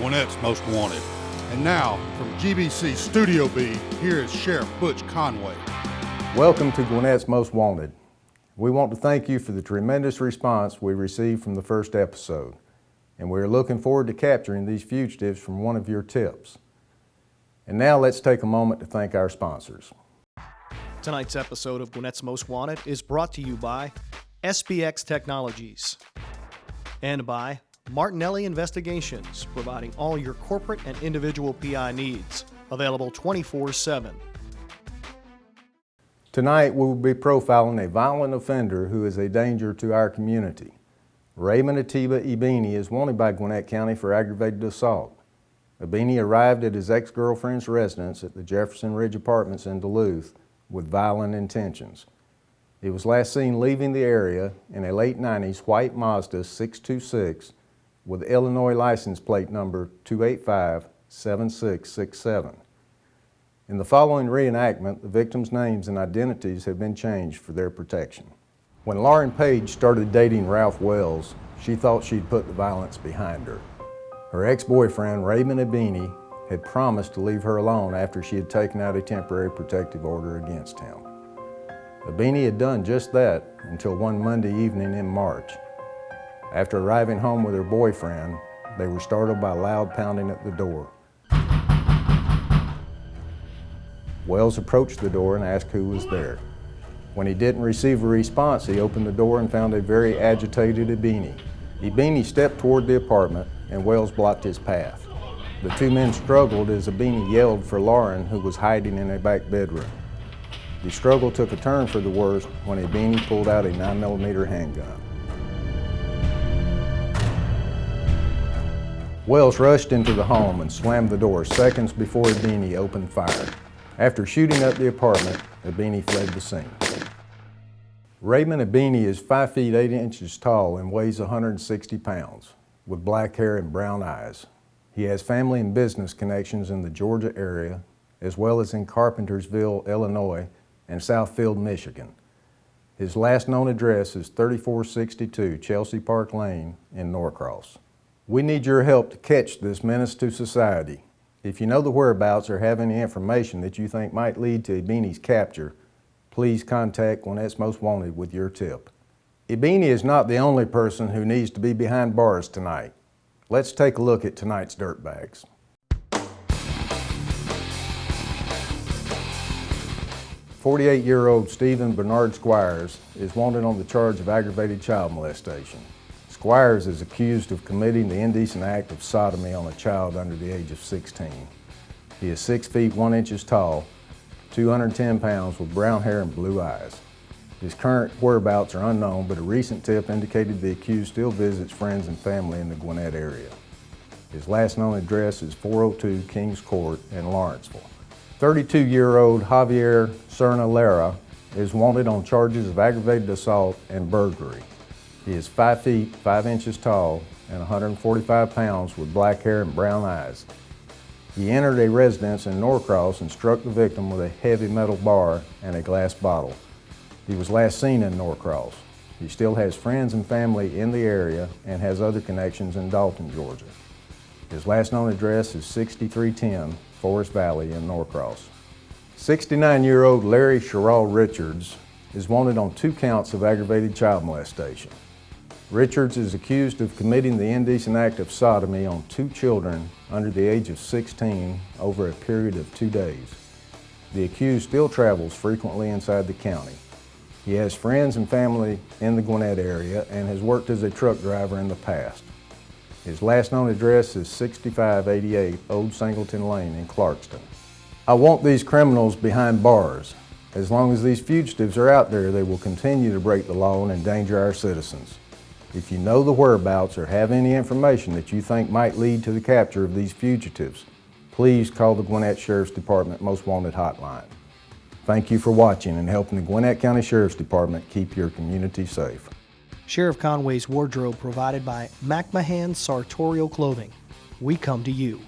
Gwinnett's Most Wanted. And now, from GBC Studio B, here is Sheriff Butch Conway. Welcome to Gwinnett's Most Wanted. We want to thank you for the tremendous response we received from the first episode, and we are looking forward to capturing these fugitives from one of your tips. And now let's take a moment to thank our sponsors. Tonight's episode of Gwinnett's Most Wanted is brought to you by SBX Technologies and by Martinelli Investigations, providing all your corporate and individual PI needs. Available 24/7. Tonight we will be profiling a violent offender who is a danger to our community. Raymond Atiba Ibini is wanted by Gwinnett County for aggravated assault. Ibini arrived at his ex-girlfriend's residence at the Jefferson Ridge Apartments in Duluth with violent intentions. He was last seen leaving the area in a late 90s white Mazda 626 with Illinois license plate number 285-7667. In the following reenactment, the victims' names and identities have been changed for their protection. When Lauren Page started dating Ralph Wells, she thought she'd put the violence behind her. Her ex-boyfriend, Raymond Ibini, had promised to leave her alone after she had taken out a temporary protective order against him. Ibini had done just that until one Monday evening in March. After arriving home with her boyfriend, they were startled by loud pounding at the door. Wells approached the door and asked who was there. When he didn't receive a response, he opened the door and found a very agitated Ibini. Ibini stepped toward the apartment and Wells blocked his path. The two men struggled as Ibini yelled for Lauren, who was hiding in a back bedroom. The struggle took a turn for the worse when Ibini pulled out a 9mm handgun. Wells rushed into the home and slammed the door seconds before Ibini opened fire. After shooting up the apartment, Ibini fled the scene. Raymond Ibini is 5 feet 8 inches tall and weighs 160 pounds, with black hair and brown eyes. He has family and business connections in the Georgia area, as well as in Carpentersville, Illinois, and Southfield, Michigan. His last known address is 3462 Chelsea Park Lane in Norcross. We need your help to catch this menace to society. If you know the whereabouts or have any information that you think might lead to Ibini's capture, please contact Gwinnett's Most Wanted with your tip. Ibini is not the only person who needs to be behind bars tonight. Let's take a look at tonight's dirtbags. 48-year-old Stephen Bernard Squires is wanted on the charge of aggravated child molestation. Squires is accused of committing the indecent act of sodomy on a child under the age of 16. He is 6 feet 1 inches tall, 210 pounds, with brown hair and blue eyes. His current whereabouts are unknown, but a recent tip indicated the accused still visits friends and family in the Gwinnett area. His last known address is 402 Kings Court in Lawrenceville. 32-year-old Javier Serna Lara is wanted on charges of aggravated assault and burglary. He is 5 feet 5 inches tall and 145 pounds with black hair and brown eyes. He entered a residence in Norcross and struck the victim with a heavy metal bar and a glass bottle. He was last seen in Norcross. He still has friends and family in the area and has other connections in Dalton, Georgia. His last known address is 6310 Forest Valley in Norcross. 69-year-old Larry Sherrall Richards is wanted on 2 counts of aggravated child molestation. Richards is accused of committing the indecent act of sodomy on 2 children under the age of 16 over a period of 2 days. The accused still travels frequently inside the county. He has friends and family in the Gwinnett area and has worked as a truck driver in the past. His last known address is 6588 Old Singleton Lane in Clarkston. I want these criminals behind bars. As long as these fugitives are out there, they will continue to break the law and endanger our citizens. If you know the whereabouts or have any information that you think might lead to the capture of these fugitives, please call the Gwinnett Sheriff's Department Most Wanted hotline. Thank you for watching and helping the Gwinnett County Sheriff's Department keep your community safe. Sheriff Conway's wardrobe provided by McMahon Sartorial Clothing. We come to you.